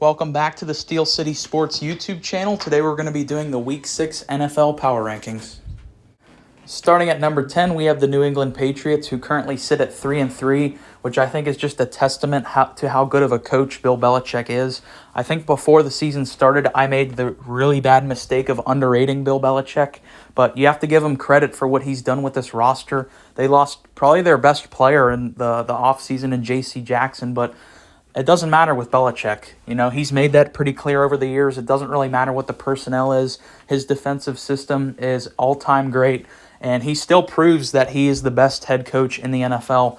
Welcome back to the Steel City Sports YouTube channel. Today we're going to be doing the Week 6 NFL Power Rankings. Starting at number 10, we have the New England Patriots, who currently sit at 3-3, which I think is just a testament to how good of a coach Bill Belichick is. I think before the season started, I made the really bad mistake of underrating Bill Belichick, but you have to give him credit for what he's done with this roster. They lost probably their best player in the offseason in J.C. Jackson, but it doesn't matter with Belichick. You know, he's made that pretty clear over the years. It doesn't really matter what the personnel is. His defensive system is all-time great, and he still proves that he is the best head coach in the NFL.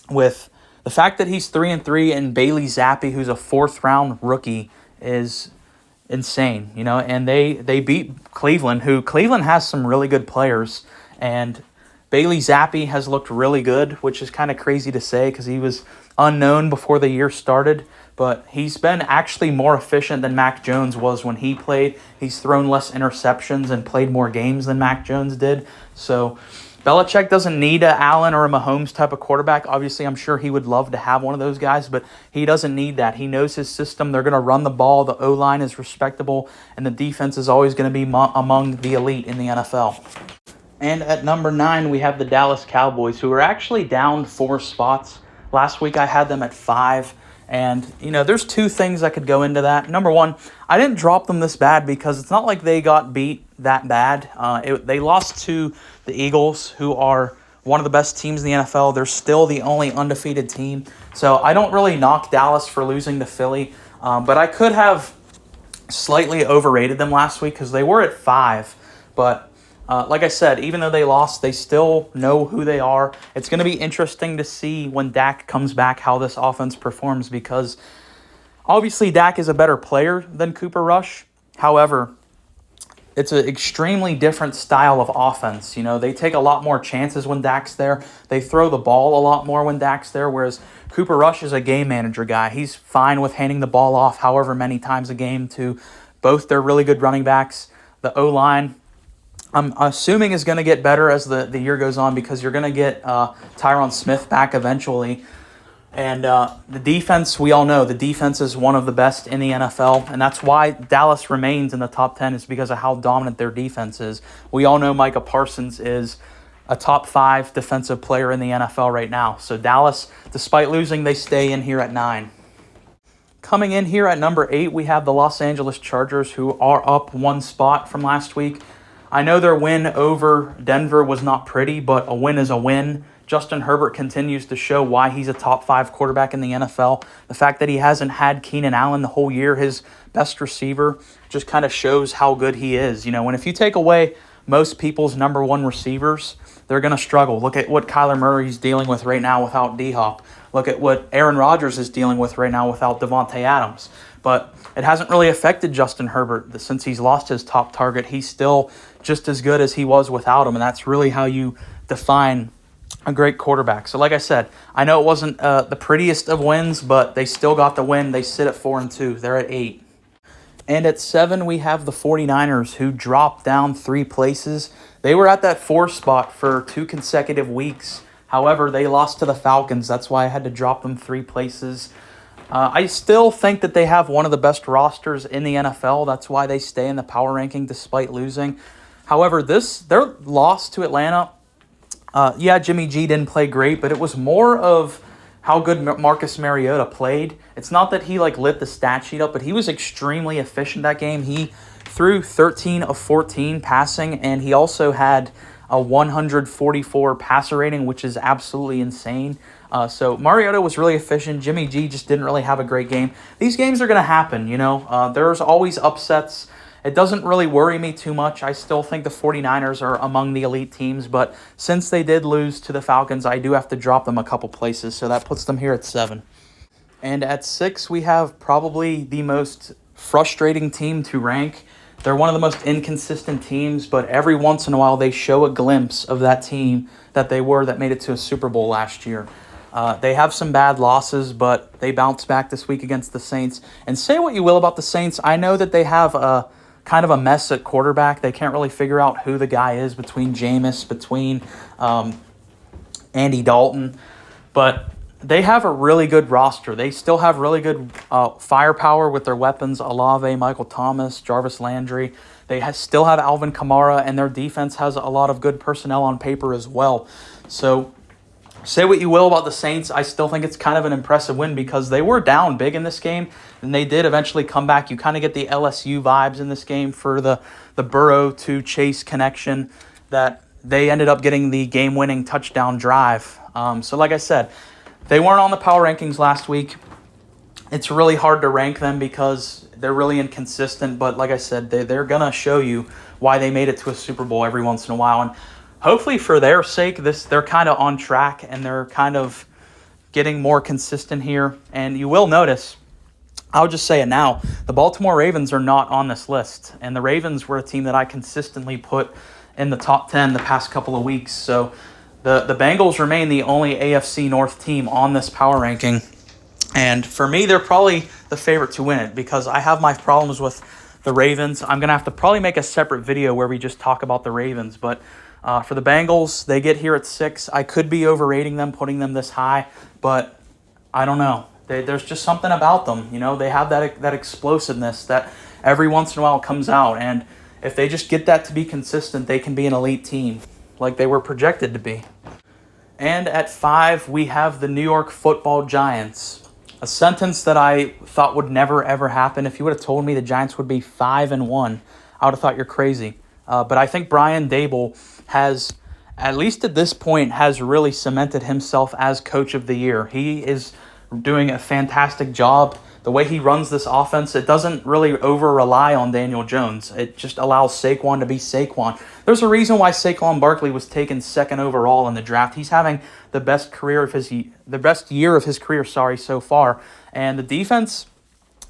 With the fact that he's 3-3 and Bailey Zappi, who's a fourth-round rookie, is insane. You know, and they beat Cleveland, who Cleveland has some really good players, and Bailey Zappi has looked really good, which is kind of crazy to say because he was unknown before the year started, but he's been actually more efficient than Mac Jones was when he played. He's thrown less interceptions and played more games than Mac Jones did. So Belichick doesn't need a Allen or a Mahomes type of quarterback. Obviously, I'm sure he would love to have one of those guys, but he doesn't need that. He knows his system. They're going to run the ball. The O-line is respectable, and the defense is always going to be among the elite in the NFL. And at number 9, we have the Dallas Cowboys, who are actually down 4 spots. Last week I had them at 5, and, you know, there's 2 things that could go into that. Number 1, I didn't drop them this bad because it's not like they got beat that bad. They lost to the Eagles, who are one of the best teams in the NFL. They're still the only undefeated team. So I don't really knock Dallas for losing to Philly, but I could have slightly overrated them last week because they were at 5, but like I said, even though they lost, they still know who they are. It's going to be interesting to see when Dak comes back how this offense performs because obviously Dak is a better player than Cooper Rush. However, it's an extremely different style of offense. You know, they take a lot more chances when Dak's there. They throw the ball a lot more when Dak's there, whereas Cooper Rush is a game manager guy. He's fine with handing the ball off however many times a game to both their really good running backs. The O-line, I'm assuming, is going to get better as the year goes on because you're going to get Tyron Smith back eventually. And the defense, we all know, the defense is one of the best in the NFL, and that's why Dallas remains in the top 10 is because of how dominant their defense is. We all know Micah Parsons is a top 5 defensive player in the NFL right now. So Dallas, despite losing, they stay in here at 9. Coming in here at number 8, we have the Los Angeles Chargers, who are up 1 spot from last week. I know their win over Denver was not pretty, but a win is a win. Justin Herbert continues to show why he's a top 5 quarterback in the NFL. The fact that he hasn't had Keenan Allen the whole year, his best receiver, just kind of shows how good he is. You know, and if you take away most people's number 1 receivers, they're going to struggle. Look at what Kyler Murray's dealing with right now without D-Hop. Look at what Aaron Rodgers is dealing with right now without Devontae Adams. But it hasn't really affected Justin Herbert. Since he's lost his top target, he's still just as good as he was without him, and that's really how you define a great quarterback. So like I said, I know it wasn't the prettiest of wins, but they still got the win. They sit at 4-2. They're at 8. And at 7, we have the 49ers, who dropped down 3 places. They were at that 4 spot for 2 consecutive weeks. However, they lost to the Falcons. That's why I had to drop them 3 places. I still think that they have one of the best rosters in the NFL. That's why they stay in the power ranking despite losing. However, their loss to Atlanta, Jimmy G didn't play great, but it was more of how good Marcus Mariota played. It's not that he lit the stat sheet up, but he was extremely efficient that game. He threw 13 of 14 passing, and he also had a 144 passer rating, which is absolutely insane. So Mariota was really efficient. Jimmy G just didn't really have a great game. These games are going to happen, you know. There's always upsets. It doesn't really worry me too much. I still think the 49ers are among the elite teams, but since they did lose to the Falcons, I do have to drop them a couple places, so that puts them here at 7. And at 6, we have probably the most frustrating team to rank. They're one of the most inconsistent teams, but every once in a while they show a glimpse of that team that made it to a Super Bowl last year. They have some bad losses, but they bounced back this week against the Saints. And say what you will about the Saints, I know that they have kind of a mess at quarterback. They can't really figure out who the guy is between Jameis, between Andy Dalton. But they have a really good roster. They still have really good firepower with their weapons: Olave, Michael Thomas, Jarvis Landry. They still have Alvin Kamara, and their defense has a lot of good personnel on paper as well. So say what you will about the Saints, I still think it's kind of an impressive win because they were down big in this game, and they did eventually come back. You kind of get the LSU vibes in this game for the Burrow to Chase connection that they ended up getting the game-winning touchdown drive. So like I said, they weren't on the power rankings last week. It's really hard to rank them because they're really inconsistent, but like I said, they're going to show you why they made it to a Super Bowl every once in a while. And hopefully for their sake, they're kind of on track and they're kind of getting more consistent here. And you will notice, I'll just say it now, the Baltimore Ravens are not on this list. And the Ravens were a team that I consistently put in the top 10 the past couple of weeks. So the Bengals remain the only AFC North team on this power ranking. And for me, they're probably the favorite to win it because I have my problems with the Ravens. I'm going to have to probably make a separate video where we just talk about the Ravens. But for the Bengals, they get here at 6. I could be overrating them, putting them this high, but I don't know. There's just something about them. You know, they have that explosiveness that every once in a while comes out. And if they just get that to be consistent, they can be an elite team like they were projected to be. And at 5, we have the New York Football Giants. A sentence that I thought would never, ever happen. If you would have told me the Giants would be 5-1, I would have thought you're crazy. But I think Brian Daboll has, at least at this point, has really cemented himself as Coach of the Year. He is doing a fantastic job. The way he runs this offense, it doesn't really over-rely on Daniel Jones. It just allows Saquon to be Saquon. There's a reason why Saquon Barkley was taken 2nd overall in the draft. He's having the best year of his career, so far. And the defense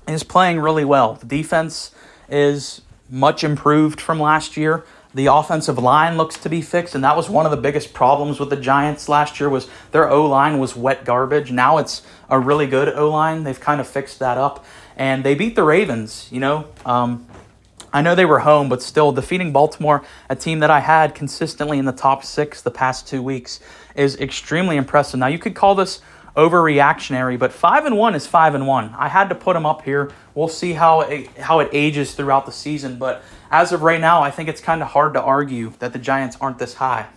is playing really well. The defense is much improved from last year. The offensive line looks to be fixed, and that was one of the biggest problems with the Giants last year was their O-line was wet garbage. Now it's a really good O-line. They've kind of fixed that up, and they beat the Ravens, you know. I know they were home, but still defeating Baltimore, a team that I had consistently in the top 6 the past 2 weeks, is extremely impressive. Now, you could call this overreactionary, but 5-1 is 5-1. I had to put them up here. We'll see how it ages throughout the season, but as of right now, I think it's kind of hard to argue that the Giants aren't this high.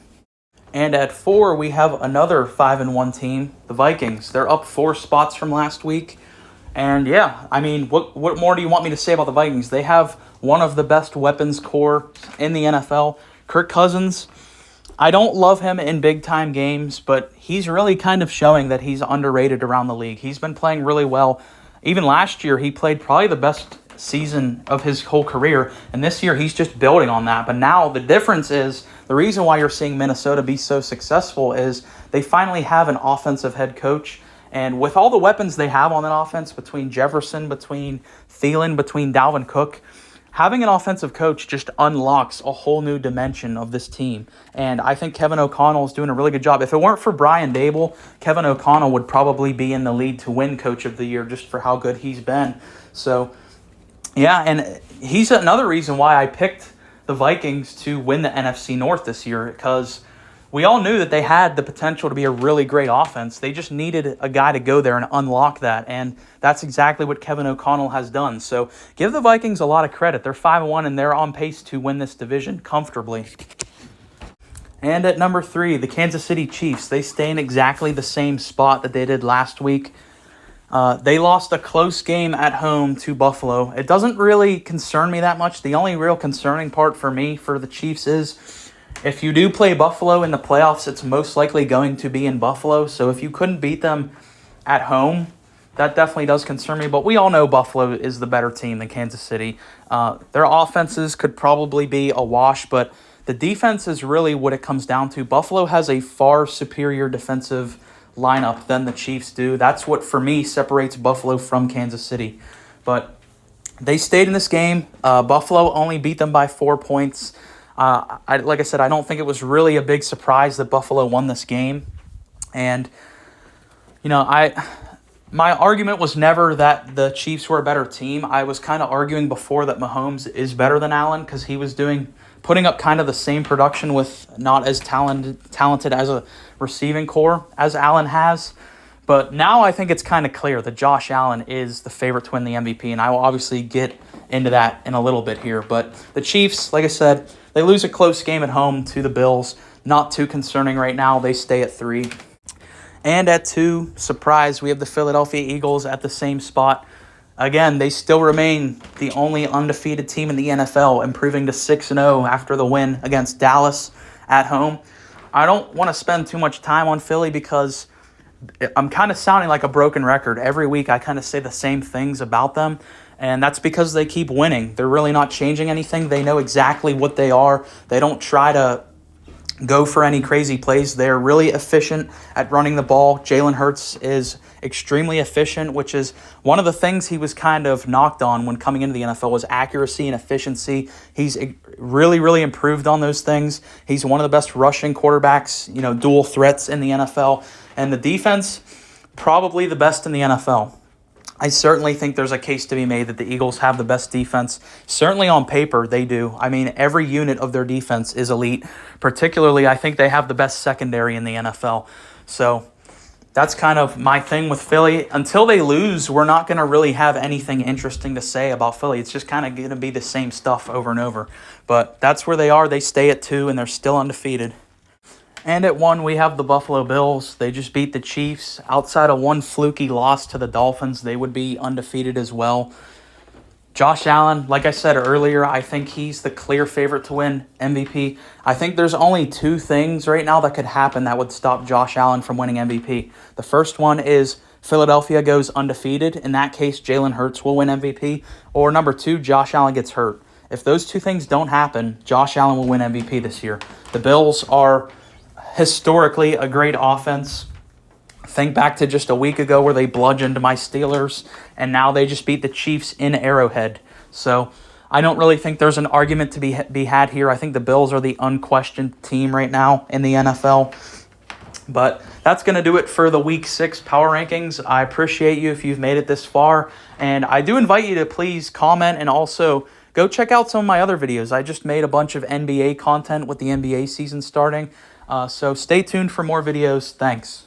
And at 4, we have another 5-1 team, the Vikings. They're up 4 spots from last week. And yeah, I mean, what more do you want me to say about the Vikings? They have one of the best weapons core in the NFL. Kirk Cousins, I don't love him in big-time games, but he's really kind of showing that he's underrated around the league. He's been playing really well. Even last year, he played probably the best season of his whole career, and this year he's just building on that. But now the difference is, the reason why you're seeing Minnesota be so successful is they finally have an offensive head coach, and with all the weapons they have on that offense, between Jefferson, between Thielen, between Dalvin Cook, having an offensive coach just unlocks a whole new dimension of this team. And I think Kevin O'Connell is doing a really good job. If it weren't for Brian Daboll, Kevin O'Connell would probably be in the lead to win Coach of the Year just for how good he's been. So, yeah, and he's another reason why I picked the Vikings to win the NFC North this year, because we all knew that they had the potential to be a really great offense. They just needed a guy to go there and unlock that, and that's exactly what Kevin O'Connell has done. So give the Vikings a lot of credit. They're 5-1, and they're on pace to win this division comfortably. And at number 3, the Kansas City Chiefs. They stay in exactly the same spot that they did last week. They lost a close game at home to Buffalo. It doesn't really concern me that much. The only real concerning part for me for the Chiefs is if you do play Buffalo in the playoffs, it's most likely going to be in Buffalo. So if you couldn't beat them at home, that definitely does concern me. But we all know Buffalo is the better team than Kansas City. Their offenses could probably be a wash, but the defense is really what it comes down to. Buffalo has a far superior defensive lineup than the Chiefs do. That's what, for me, separates Buffalo from Kansas City. But they stayed in this game. Buffalo only beat them by 4 points. Like I said, I don't think it was really a big surprise that Buffalo won this game. And, you know, my argument was never that the Chiefs were a better team. I was kind of arguing before that Mahomes is better than Allen because he was putting up kind of the same production with not as talented as a receiving core as Allen has. But now I think it's kind of clear that Josh Allen is the favorite to win the MVP, and I will obviously get into that in a little bit here. But the Chiefs, like I said, they lose a close game at home to the Bills. Not too concerning right now. They stay at 3. And at 2, surprise, we have the Philadelphia Eagles at the same spot. Again, they still remain the only undefeated team in the NFL, improving to 6-0 after the win against Dallas at home. I don't want to spend too much time on Philly because I'm kind of sounding like a broken record. Every week I kind of say the same things about them, and that's because they keep winning. They're really not changing anything. They know exactly what they are. They don't try to go for any crazy plays. They're really efficient at running the ball. Jalen Hurts is extremely efficient, which is one of the things he was kind of knocked on when coming into the NFL was accuracy and efficiency. He's really, really improved on those things. He's one of the best rushing quarterbacks, dual threats in the NFL. And the defense, probably the best in the NFL. I certainly think there's a case to be made that the Eagles have the best defense. Certainly on paper, they do. I mean, every unit of their defense is elite. Particularly, I think they have the best secondary in the NFL. So that's kind of my thing with Philly. Until they lose, we're not going to really have anything interesting to say about Philly. It's just kind of going to be the same stuff over and over. But that's where they are. They stay at 2, and they're still undefeated. And at 1, we have the Buffalo Bills. They just beat the Chiefs. Outside of one fluky loss to the Dolphins, they would be undefeated as well. Josh Allen, like I said earlier, I think he's the clear favorite to win MVP. I think there's only 2 things right now that could happen that would stop Josh Allen from winning MVP. The first one is Philadelphia goes undefeated. In that case, Jalen Hurts will win MVP. Or number 2, Josh Allen gets hurt. If those 2 things don't happen, Josh Allen will win MVP this year. The Bills are historically a great offense. Think back to just a week ago where they bludgeoned my Steelers, and now they just beat the Chiefs in Arrowhead. So I don't really think there's an argument to be had here. I think the Bills are the unquestioned team right now in the NFL. But that's going to do it for the Week 6 Power Rankings. I appreciate you if you've made it this far, and I do invite you to please comment and also go check out some of my other videos. I just made a bunch of NBA content with the NBA season starting. So stay tuned for more videos. Thanks.